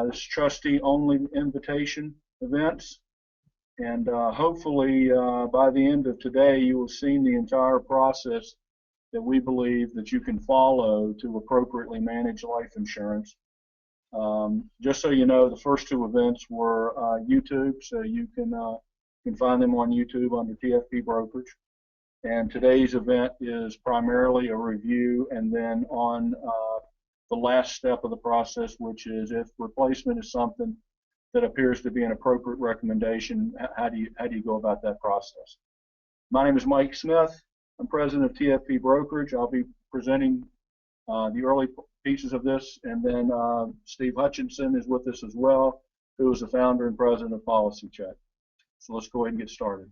This is trustee-only invitation events, and hopefully by the end of today you will have seen the entire process that we believe that you can follow to appropriately manage life insurance. Just so you know, the first two events were YouTube, so you can find them on YouTube under TFP Brokerage. And today's event is primarily a review, and then on the last step of the process, which is if replacement is something that appears to be an appropriate recommendation, how do you go about that process? My name is Mike Smith. I'm president of TFP Brokerage. I'll be presenting the early pieces of this, and then Steve Hutchinson is with us as well, who is the founder and president of Policy Check. So let's go ahead and get started.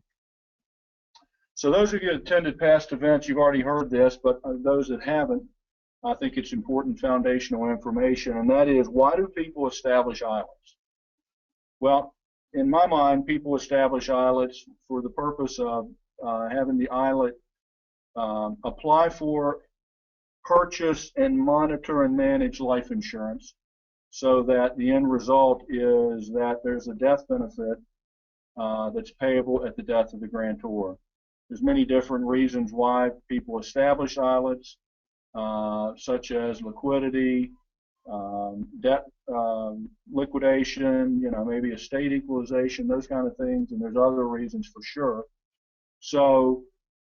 So those of you that attended past events, you've already heard this, but those that haven't, I think it's important foundational information, and that is, why do people establish ILITs? Well, in my mind, people establish ILITs for the purpose of having the ILIT apply for, purchase, and monitor and manage life insurance, so that the end result is that there's a death benefit that's payable at the death of the grantor. There's many different reasons why people establish ILITs, such as liquidity, debt liquidation, maybe estate equalization, those kind of things, and there's other reasons for sure. So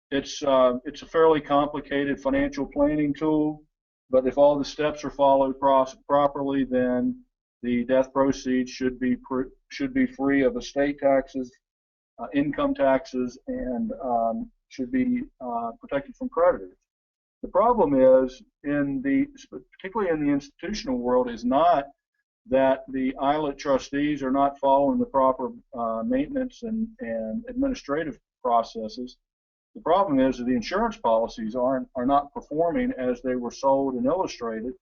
it's a fairly complicated financial planning tool, but if all the steps are followed properly, then the death proceeds should be free of estate taxes, income taxes, and should be protected from creditors. The problem is, particularly in the institutional world, is not that the ILIT trustees are not following the proper maintenance and administrative processes. The problem is that the insurance policies are not performing as they were sold and illustrated,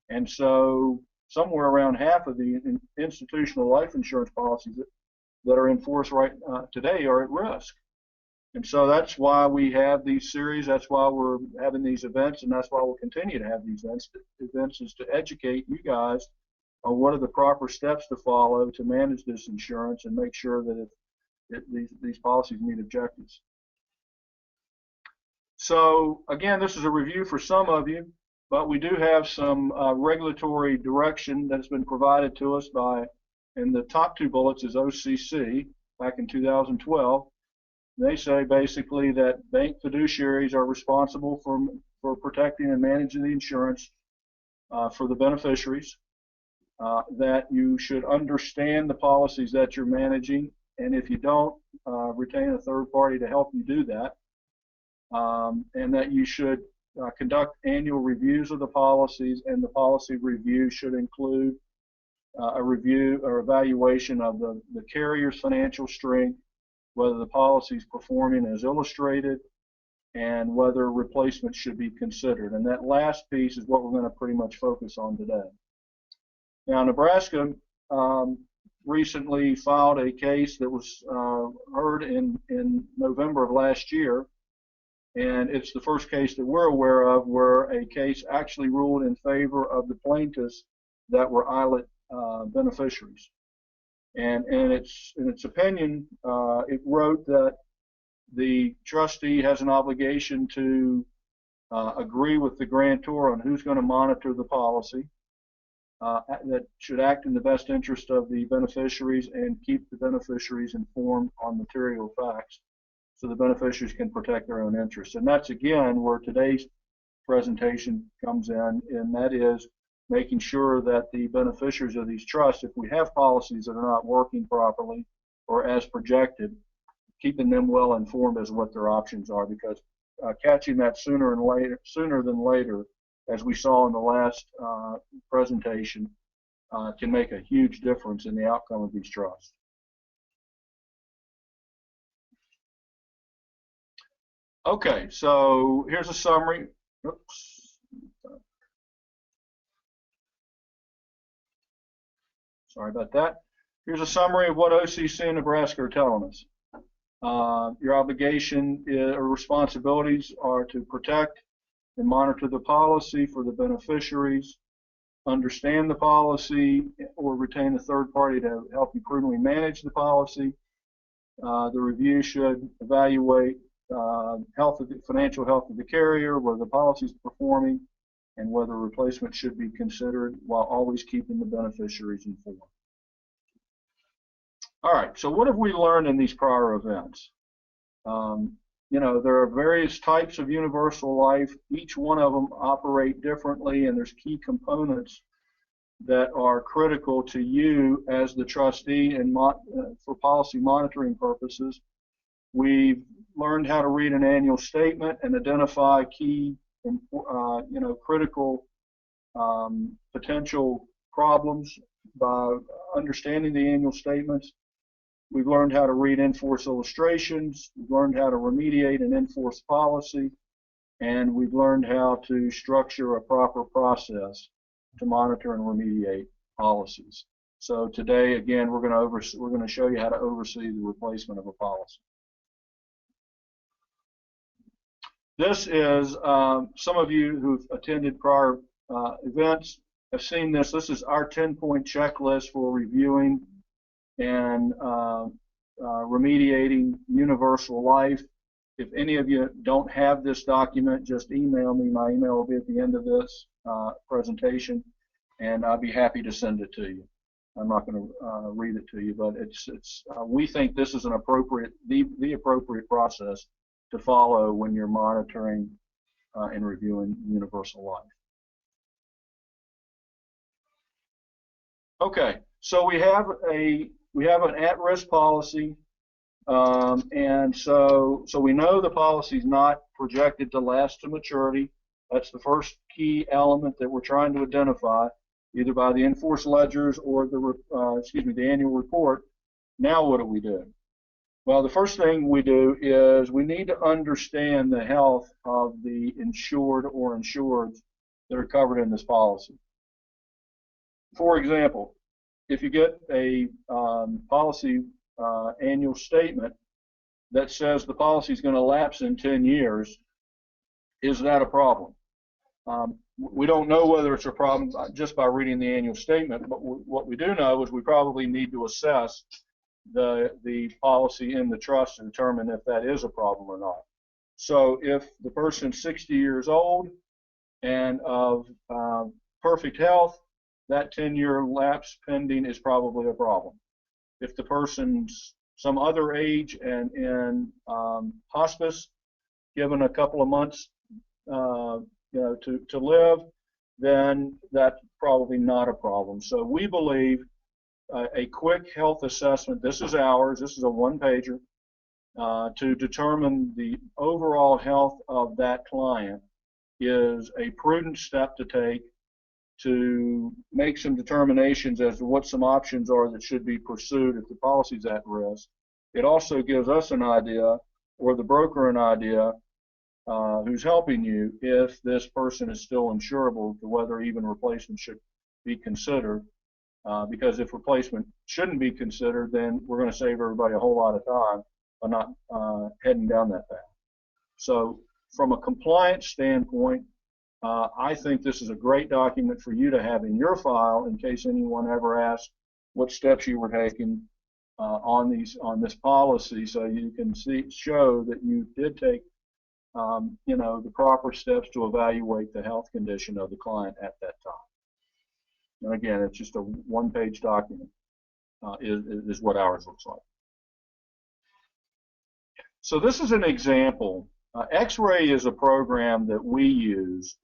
and so somewhere around half of the institutional life insurance policies that are in force right today are at risk. And so that's why we have these series, that's why we're having these events, and that's why we'll continue to have these events is to educate you guys on what are the proper steps to follow to manage this insurance and make sure that these policies meet objectives. So again, this is a review for some of you, but we do have some regulatory direction that's been provided to us by, and the top two bullets is OCC back in 2012. They say basically that bank fiduciaries are responsible for protecting and managing the insurance for the beneficiaries, that you should understand the policies that you're managing, and if you don't, retain a third party to help you do that, and that you should conduct annual reviews of the policies, and the policy review should include a review or evaluation of the carrier's financial strength, whether the policy is performing as illustrated, and whether replacement should be considered. And that last piece is what we're going to pretty much focus on today. Now, Nebraska recently filed a case that was heard in November of last year, and it's the first case that we're aware of where a case actually ruled in favor of the plaintiffs that were ILIT beneficiaries. And in its opinion, it wrote that the trustee has an obligation to agree with the grantor on who's going to monitor the policy, that should act in the best interest of the beneficiaries and keep the beneficiaries informed on material facts so the beneficiaries can protect their own interests. And that's, again, where today's presentation comes in, and that is making sure that the beneficiaries of these trusts, if we have policies that are not working properly or as projected, keeping them well informed as what their options are, because catching that sooner than later, as we saw in the last presentation, can make a huge difference in the outcome of these trusts. Okay, so here's a summary. Oops. Sorry about that. Here's a summary of what OCC and Nebraska are telling us. Your obligation or responsibilities are to protect and monitor the policy for the beneficiaries, understand the policy or retain a third party to help you prudently manage the policy. The review should evaluate financial health of the carrier, whether the policy is performing, and whether replacement should be considered, while always keeping the beneficiaries informed. All right, so what have we learned in these prior events? You know, there are various types of universal life. Each one of them operate differently, and there's key components that are critical to you as the trustee and for policy monitoring purposes. We've learned how to read an annual statement and identify key, you know, critical potential problems by understanding the annual statements. We've learned how to read in-force illustrations. We've learned how to remediate an in-force policy, and we've learned how to structure a proper process to monitor and remediate policies. So today, again, we're going to show you how to oversee the replacement of a policy. This is some of you who've attended prior events have seen this. This is our 10-point checklist for reviewing and remediating universal life. If any of you don't have this document, just email me. My email will be at the end of this presentation, and I'll be happy to send it to you. I'm not going to read it to you, but we think this is an appropriate, the appropriate process to follow when you're monitoring and reviewing universal life. Okay, so we have an at-risk policy, and so we know the policy is not projected to last to maturity. That's the first key element that we're trying to identify, either by the in-force ledgers or the annual report. Now what do we do? Well, the first thing we do is we need to understand the health of the insured or insureds that are covered in this policy. For example, if you get a policy annual statement that says the policy is going to lapse in 10 years, is that a problem? We don't know whether it's a problem just by reading the annual statement, but what we do know is we probably need to assess the policy in the trust to determine if that is a problem or not. So if the person's 60 years old and of perfect health, that 10-year lapse pending is probably a problem. If the person's some other age and in hospice, given a couple of months to live, then that's probably not a problem. So we believe a quick health assessment, this is ours, this is a one-pager, to determine the overall health of that client is a prudent step to take to make some determinations as to what some options are that should be pursued if the policy's at risk. It also gives us an idea, or the broker an idea, who's helping you, if this person is still insurable, to whether even replacement should be considered. Because if replacement shouldn't be considered, then we're going to save everybody a whole lot of time by not heading down that path. So from a compliance standpoint, I think this is a great document for you to have in your file in case anyone ever asks what steps you were taking on this policy, so you can show that you did take the proper steps to evaluate the health condition of the client at that time. And again, it's just a one-page document, is what ours looks like. So this is an example. X-Ray is a program that we use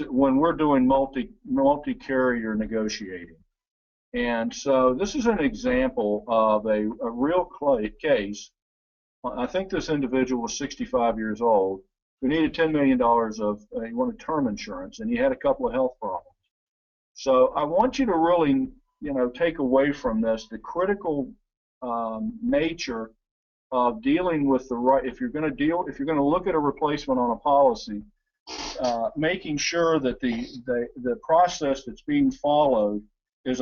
when we're doing multi-carrier negotiating. And so this is an example of a real case. I think this individual was 65 years old, who needed $10 million he wanted term insurance, and he had a couple of health problems. So I want you to really, take away from this the critical nature of dealing with the right. If you're going to look at a replacement on a policy, making sure that the process that's being followed is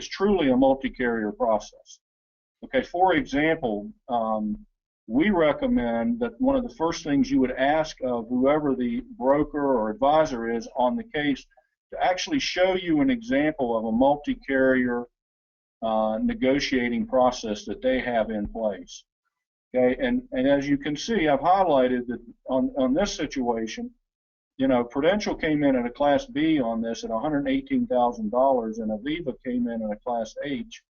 truly a multi-carrier process. Okay, for example, we recommend that one of the first things you would ask of whoever the broker or advisor is on the case to actually show you an example of a multi-carrier negotiating process that they have in place. Okay, and as you can see, I've highlighted that on this situation, you know, Prudential came in at a Class B on this at $118,000, and Aviva came in at a Class H,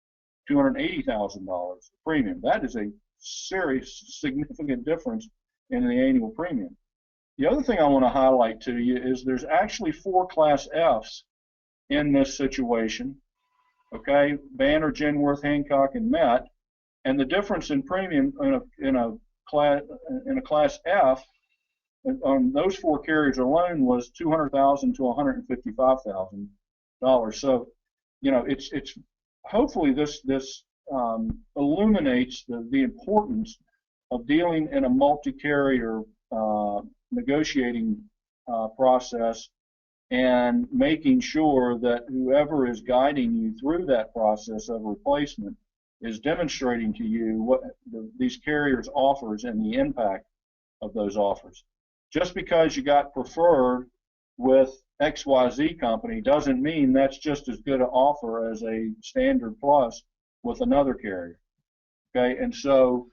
$280,000 premium. That is a serious, significant difference in the annual premium. The other thing I want to highlight to you is there's actually 4 Class Fs in this situation. Okay, Banner, Genworth, Hancock, and Met, and the difference in premium in a class F on those 4 carriers alone was $200,000 to $155,000. So, you know, it's hopefully this illuminates the importance of dealing in a multi-carrier negotiating process, and making sure that whoever is guiding you through that process of replacement is demonstrating to you what these carriers' offers and the impact of those offers. Just because you got preferred with XYZ company doesn't mean that's just as good an offer as a standard plus with another carrier. Okay, and so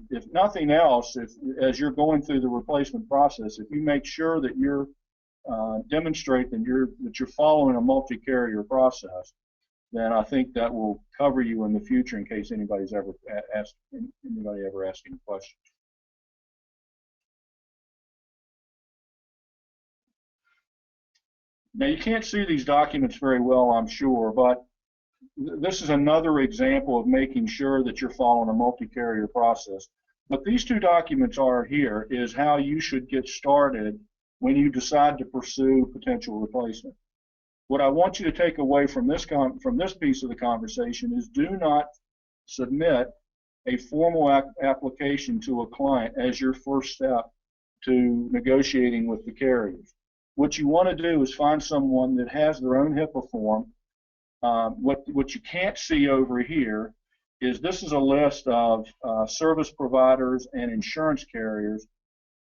if nothing else, as you're going through the replacement process, if you make sure that you're demonstrate that you're following a multi-carrier process, then I think that will cover you in the future in case anybody's ever asked any questions. Now you can't see these documents very well, I'm sure, but this is another example of making sure that you're following a multi-carrier process. What these 2 documents are here is how you should get started when you decide to pursue potential replacement. What I want you to take away from this piece of the conversation is do not submit a formal application to a client as your first step to negotiating with the carriers. What you want to do is find someone that has their own HIPAA form. What you can't see over here is this is a list of service providers and insurance carriers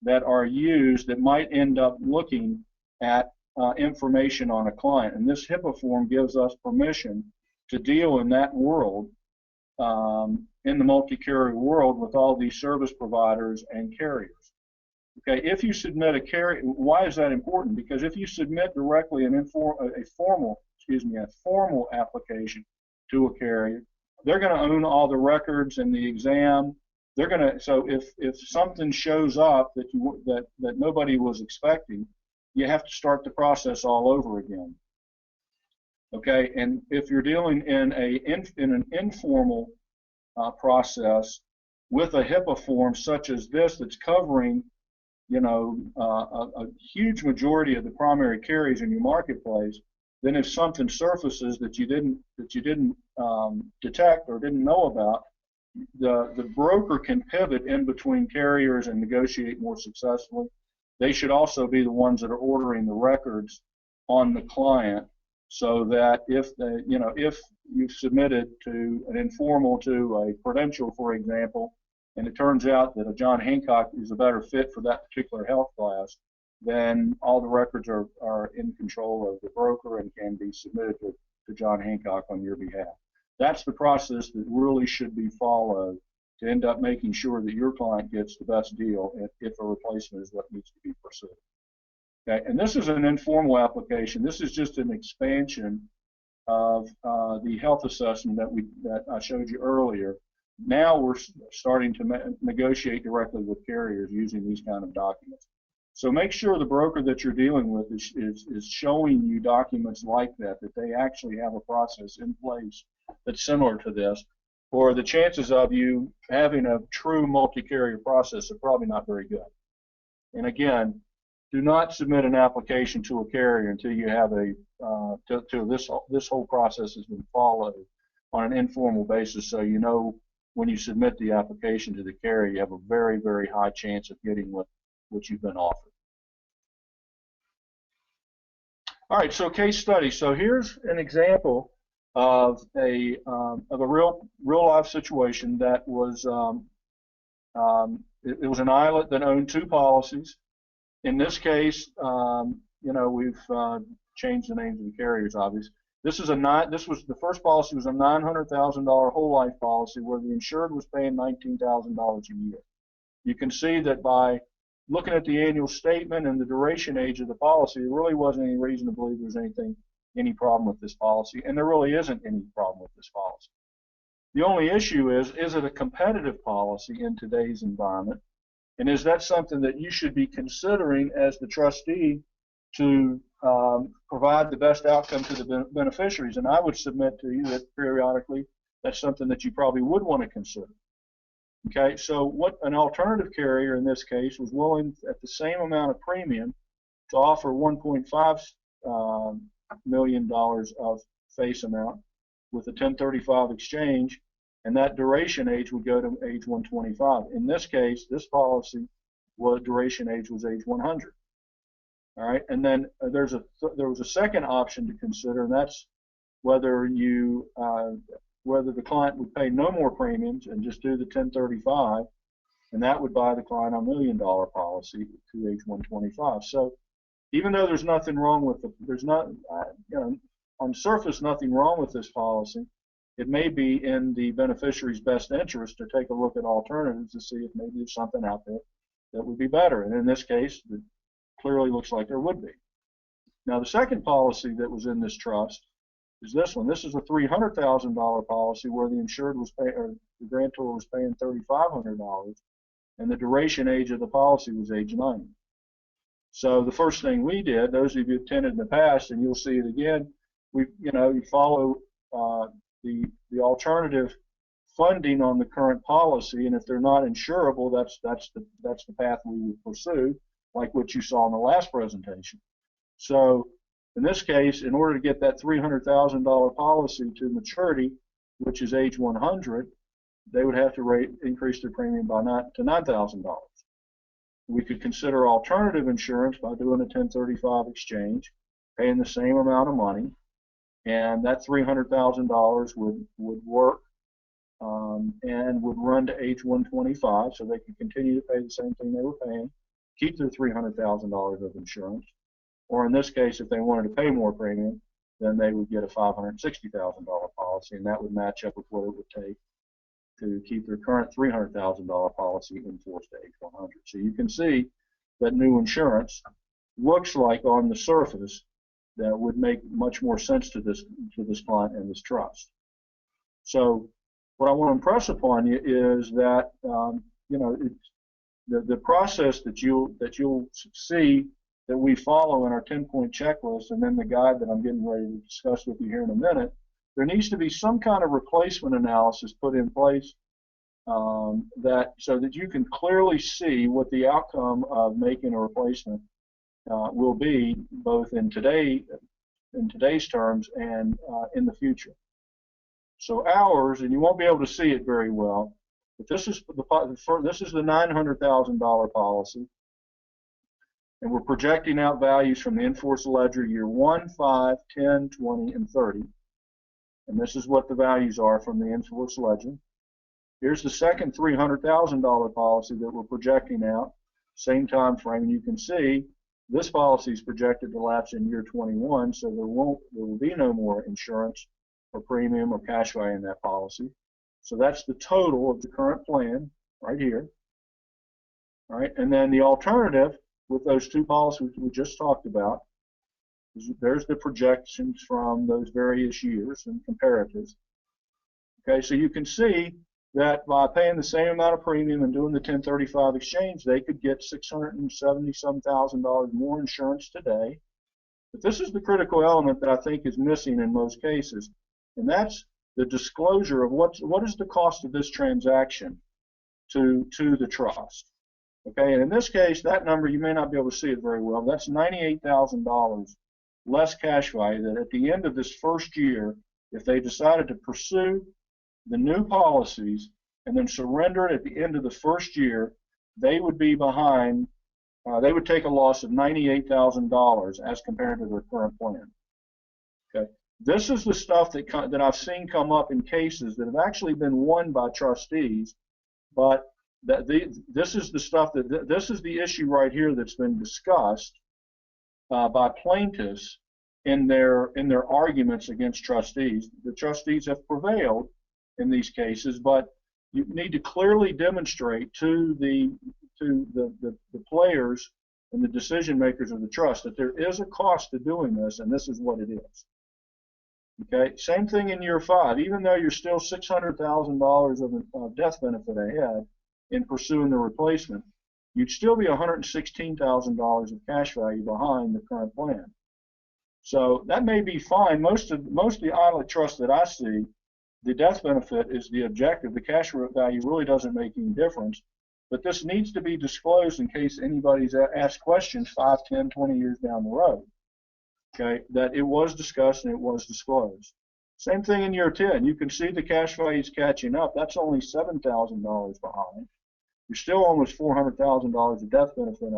that are used that might end up looking at information on a client. And this HIPAA form gives us permission to deal in that world, in the multi-carrier world, with all these service providers and carriers. Okay, if you submit a carrier, why is that important? Because if you submit directly a formal application to a carrier, they're going to own all the records and the exam. They're going to, so if something shows up that nobody was expecting, you have to start the process all over again. Okay, and if you're dealing in an informal process with a HIPAA form such as this that's covering, you know, a huge majority of the primary carriers in your marketplace, then if something surfaces that you didn't detect or didn't know about, the broker can pivot in between carriers and negotiate more successfully. They should also be the ones that are ordering the records on the client, so that if you've submitted to an informal to a Prudential, for example, and it turns out that a John Hancock is a better fit for that particular health class, then all the records are in control of the broker and can be submitted to John Hancock on your behalf. That's the process that really should be followed to end up making sure that your client gets the best deal if a replacement is what needs to be pursued. Okay, and this is an informal application. This is just an expansion of the health assessment that I showed you earlier. Now we're starting to negotiate directly with carriers using these kind of documents. So make sure the broker that you're dealing with is showing you documents like that they actually have a process in place that's similar to this, or the chances of you having a true multi-carrier process are probably not very good. And again, do not submit an application to a carrier until you have this whole process has been followed on an informal basis, so you know when you submit the application to the carrier, you have a very, very high chance of getting what you've been offered. All right, so case study. So here's an example of a real life situation that was it was an ILIT that owned 2 policies. In this case, you know, we've change the names of the carriers, obviously. This was the first policy was a $900,000 whole life policy where the insured was paying $19,000 a year. You can see that by looking at the annual statement and the duration age of the policy, there really wasn't any reason to believe there's any problem with this policy, and there really isn't any problem with this policy. The only issue is it a competitive policy in today's environment? And is that something that you should be considering as the trustee to provide the best outcome to the beneficiaries? And I would submit to you that periodically that's something that you probably would want to consider. Okay, so what an alternative carrier in this case was willing at the same amount of premium to offer $1.5 million of face amount with a 1035 exchange, and that duration age would go to age 125. In this case, this policy duration age was age 100. All right, and then there was a second option to consider, and that's whether the client would pay no more premiums and just do the 1035, and that would buy the client a $1 million policy to age 125. So even though there's nothing wrong with on the surface nothing wrong with this policy, it may be in the beneficiary's best interest to take a look at alternatives to see if maybe there's something out there that would be better. And in this case, it clearly looks like there would be. Now, the second policy that was in this trust is this one. This is a $300,000 policy where the insured was paying, or the grantor was paying $3,500, and the duration age of the policy was age 90. So the first thing we did, those of you who attended in the past, and you'll see it again, you follow the alternative funding on the current policy, and if they're not insurable, that's the path we would pursue, like what you saw in the last presentation. So in this case, in order to get that $300,000 policy to maturity, which is age 100, they would have to increase their premium to $9,000. We could consider alternative insurance by doing a 1035 exchange, paying the same amount of money, and that $300,000 would work and would run to age 125, so they could continue to pay the same thing they were paying, keep their $300,000 of insurance. Or in this case, if they wanted to pay more premium, then they would get a $560,000 policy, and that would match up with what it would take to keep their current $300,000 policy in force to age 100. So you can see that new insurance looks like on the surface that would make much more sense to this client and this trust. So what I want to impress upon you is that the process that you'll see that we follow in our 10-point checklist, and then the guide that I'm getting ready to discuss with you here in a minute, there needs to be some kind of replacement analysis put in place so that you can clearly see what the outcome of making a replacement will be, both in today's terms and in the future. So ours, and you won't be able to see it very well, but this is the $900,000 policy. And we're projecting out values from the in-force ledger year 1, 5, 10, 20, and 30. And this is what the values are from the in-force ledger. Here's the second $300,000 policy that we're projecting out, same time frame. And you can see this policy is projected to lapse in year 21, so there will be no more insurance or premium or cash value in that policy. So that's the total of the current plan right here. All right, and then the alternative with those two policies we just talked about, there's the projections from those various years and comparatives. Okay, so you can see that by paying the same amount of premium and doing the 1035 exchange, they could get $670,000 more insurance today. But this is the critical element that I think is missing in most cases, and that's the disclosure of what is the cost of this transaction to the trust. Okay, and in this case, that number, you may not be able to see it very well. That's $98,000 less cash value that at the end of this first year, if they decided to pursue the new policies and then surrender it at the end of the first year, they would be behind, they would take a loss of $98,000 as compared to their current plan. Okay, this is the stuff that I've seen come up in cases that have actually been won by trustees, but this is the stuff this is the issue right here that's been discussed by plaintiffs in their arguments against trustees. The trustees have prevailed in these cases, but you need to clearly demonstrate to the players and the decision makers of the trust that there is a cost to doing this, and this is what it is. Okay, same thing in year 5. Even though you're still $600,000 of death benefit ahead in pursuing the replacement, you'd still be $116,000 of cash value behind the current plan. So that may be fine. Most of the ILIT trusts that I see, the death benefit is the objective. The cash value really doesn't make any difference. But this needs to be disclosed in case anybody's asked questions 5, 10, 20 years down the road. Okay, that it was discussed and it was disclosed. Same thing in year 10. You can see the cash value is catching up. That's only $7,000 behind. You're still almost $400,000 of death benefit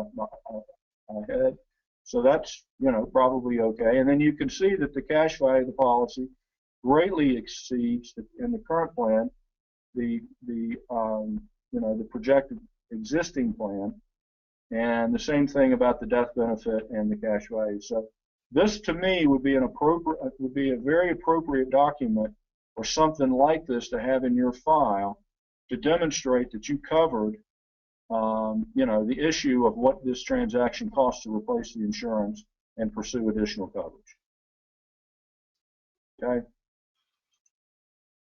ahead. So that's, probably okay. And then you can see that the cash value of the policy greatly exceeds in the current plan the projected existing plan, and the same thing about the death benefit and the cash value. So this, to me, would be a very appropriate document or something like this to have in your file to demonstrate that you covered, the issue of what this transaction costs to replace the insurance and pursue additional coverage. Okay.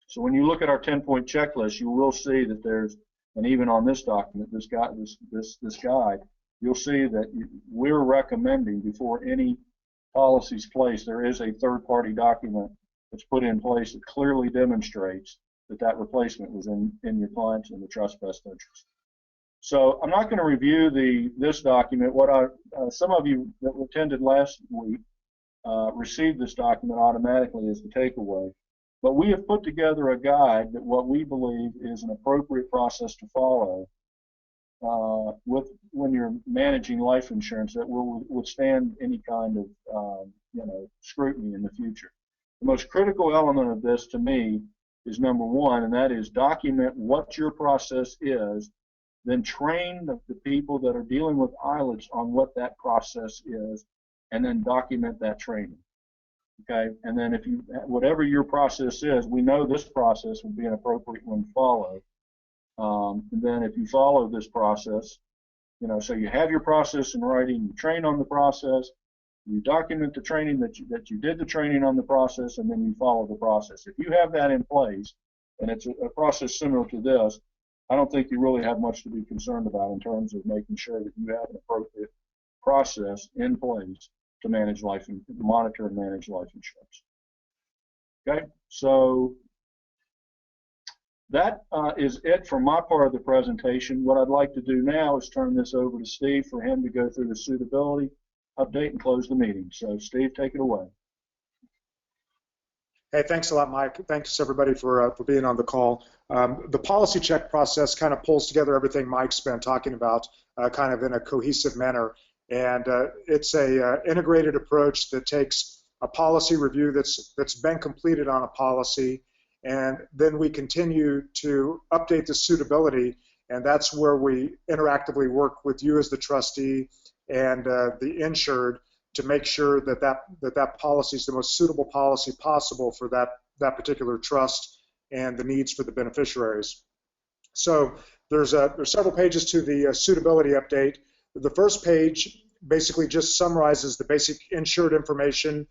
So when you look at our 10-point checklist, you will see that there's, and even on this document, this guide, you'll see that we're recommending before any policies placed, there is a third-party document that's put in place that clearly demonstrates that replacement was in your client's and the trust's best interest. So I'm not going to review this document. Some of you that attended last week received this document automatically as the takeaway. But we have put together a guide that what we believe is an appropriate process to follow when you're managing life insurance that will withstand any kind of scrutiny in the future. The most critical element of this to me is number 1, and that is document what your process is, then train the people that are dealing with ILITs on what that process is, and then document that training. Okay, and then whatever your process is, we know this process would be an appropriate one to follow. And then if you follow this process, so you have your process in writing, you train on the process, you document the training that you did the training on the process, and then you follow the process. If you have that in place, and it's a process similar to this, I don't think you really have much to be concerned about in terms of making sure that you have an appropriate process in place to monitor and manage life insurance. Okay, so that is it for my part of the presentation. What I'd like to do now is turn this over to Steve for him to go through the suitability update and close the meeting. So Steve, take it away. Hey, thanks a lot, Mike. Thanks everybody for being on the call. The policy check process kind of pulls together everything Mike's been talking about kind of in a cohesive manner. And it's a integrated approach that takes a policy review that's been completed on a policy, and then we continue to update the suitability, and that's where we interactively work with you as the trustee and the insured to make sure that policy is the most suitable policy possible for that particular trust and the needs for the beneficiaries. So there's several pages to the suitability update. The first page basically just summarizes the basic insured information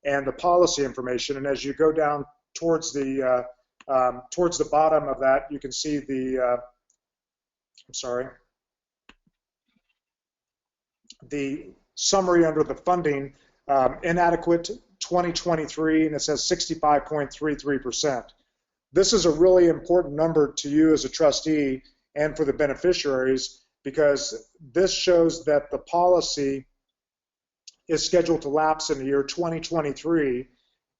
and the policy information, and as you go down towards the bottom of that, you can see the summary under the funding, inadequate 2023, and it says 65.33%. This is a really important number to you as a trustee and for the beneficiaries, because this shows that the policy is scheduled to lapse in the year 2023,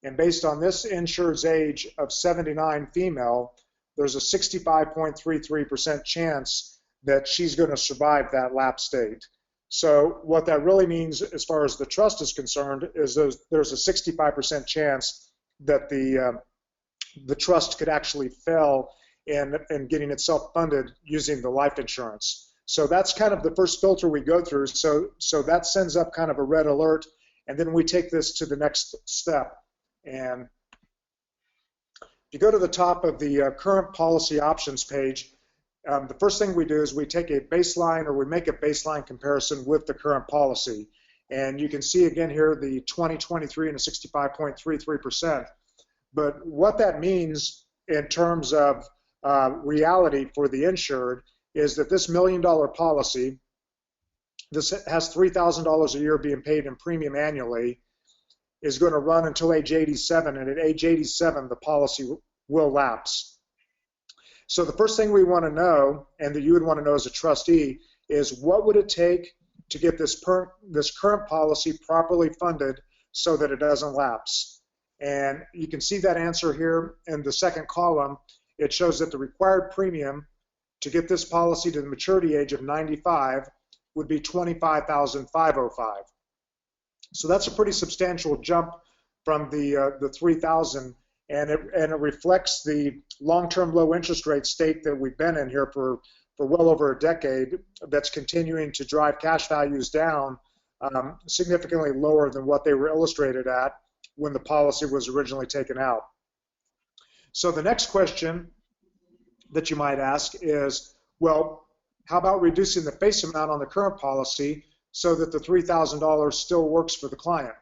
and based on this insured's age of 79 female, there's a 65.33% chance that she's going to survive that lapse date. So what that really means as far as the trust is concerned is there's a 65% chance that the trust could actually fail in getting itself funded using the life insurance. So that's kind of the first filter we go through. So that sends up kind of a red alert, and then we take this to the next step. And if you go to the top of the current policy options page, the first thing we do is we take a baseline, or we make a baseline comparison with the current policy. And you can see again here the 2023 and a 65.33%. But what that means in terms of reality for the insured is that this $1 million policy, this has $3,000 a year being paid in premium annually, is going to run until age 87, and at age 87 the policy will lapse. So the first thing we want to know, and that you would want to know as a trustee, is what would it take to get this current policy properly funded so that it doesn't lapse. And you can see that answer here in the second column. It shows that the required premium to get this policy to the maturity age of 95 would be $25,505. So that's a pretty substantial jump from the $3,000, and it reflects the long-term low interest rate state that we've been in here for well over a decade, that's continuing to drive cash values down significantly lower than what they were illustrated at when the policy was originally taken out. So the next question that you might ask is, well, how about reducing the face amount on the current policy so that the $3,000 still works for the client?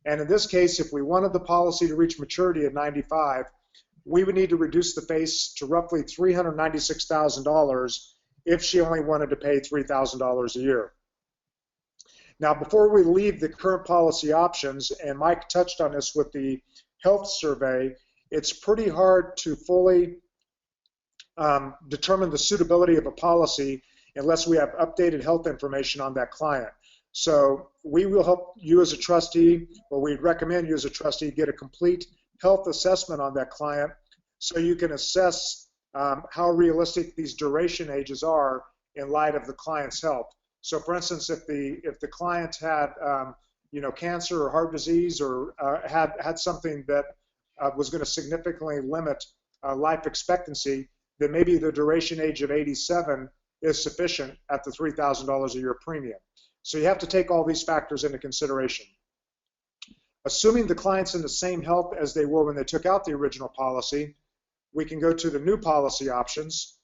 And in this case, if we wanted the policy to reach maturity at 95, we would need to reduce the face to roughly $396,000 if she only wanted to pay $3,000 a year. Now, before we leave the current policy options, and Mike touched on this with the health survey, it's pretty hard to fully determine the suitability of a policy unless we have updated health information on that client. So we will help you as a trustee, or we'd recommend you as a trustee, get a complete health assessment on that client so you can assess how realistic these duration ages are in light of the client's health. So for instance, if the client had cancer or heart disease, or had something that was going to significantly limit life expectancy, then maybe the duration age of 87 is sufficient at the $3,000 a year premium. So you have to take all these factors into consideration. Assuming the client's in the same health as they were when they took out the original policy, we can go to the new policy options.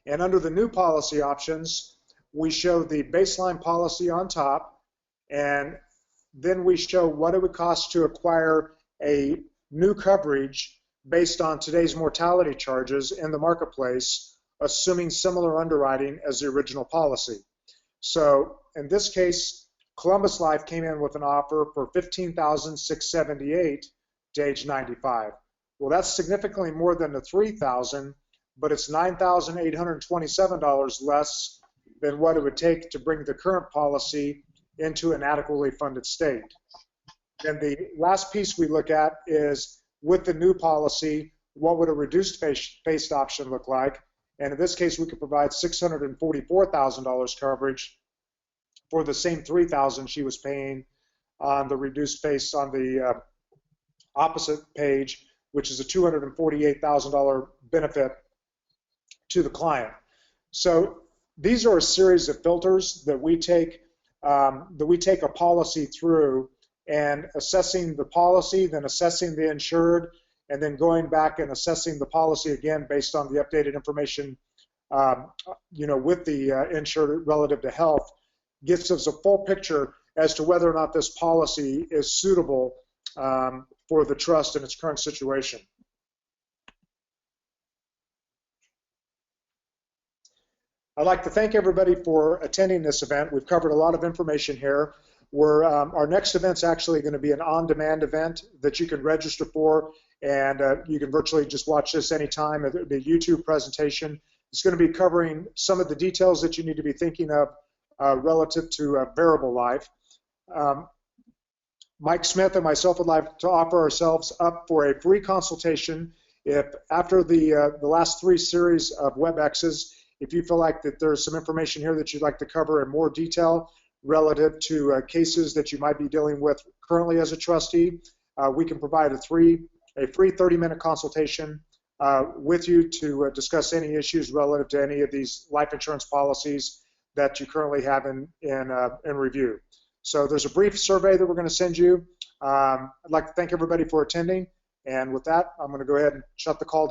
And under the new policy options, we show the baseline policy on top, and then we show what it would cost to acquire a new coverage based on today's mortality charges in the marketplace, assuming similar underwriting as the original policy. So in this case, Columbus Life came in with an offer for $15,678 to age 95. Well, that's significantly more than the $3,000, but it's $9,827 less than what it would take to bring the current policy into an adequately funded state. And the last piece we look at is, with the new policy, what would a reduced face option look like? And in this case, we could provide $644,000 coverage for the same $3,000 she was paying on the reduced face on the opposite page, which is a $248,000 benefit to the client. So these are a series of filters that we take a policy through, and assessing the policy, then assessing the insured, and then going back and assessing the policy again based on the updated information, with the insured relative to health, gives us a full picture as to whether or not this policy is suitable for the trust in its current situation. I'd like to thank everybody for attending this event. We've covered a lot of information here. Our next event's actually going to be an on-demand event that you can register for, and you can virtually just watch this anytime. It'll be a YouTube presentation. It's going to be covering some of the details that you need to be thinking of relative to variable life. Mike Smith and myself would like to offer ourselves up for a free consultation. If after the last 3 series of WebExes, if you feel like that there's some information here that you'd like to cover in more detail relative to cases that you might be dealing with currently as a trustee, we can provide a free 30-minute consultation with you to discuss any issues relative to any of these life insurance policies that you currently have in review. So there's a brief survey that we're going to send you. I'd like to thank everybody for attending. And with that, I'm going to go ahead and shut the call down.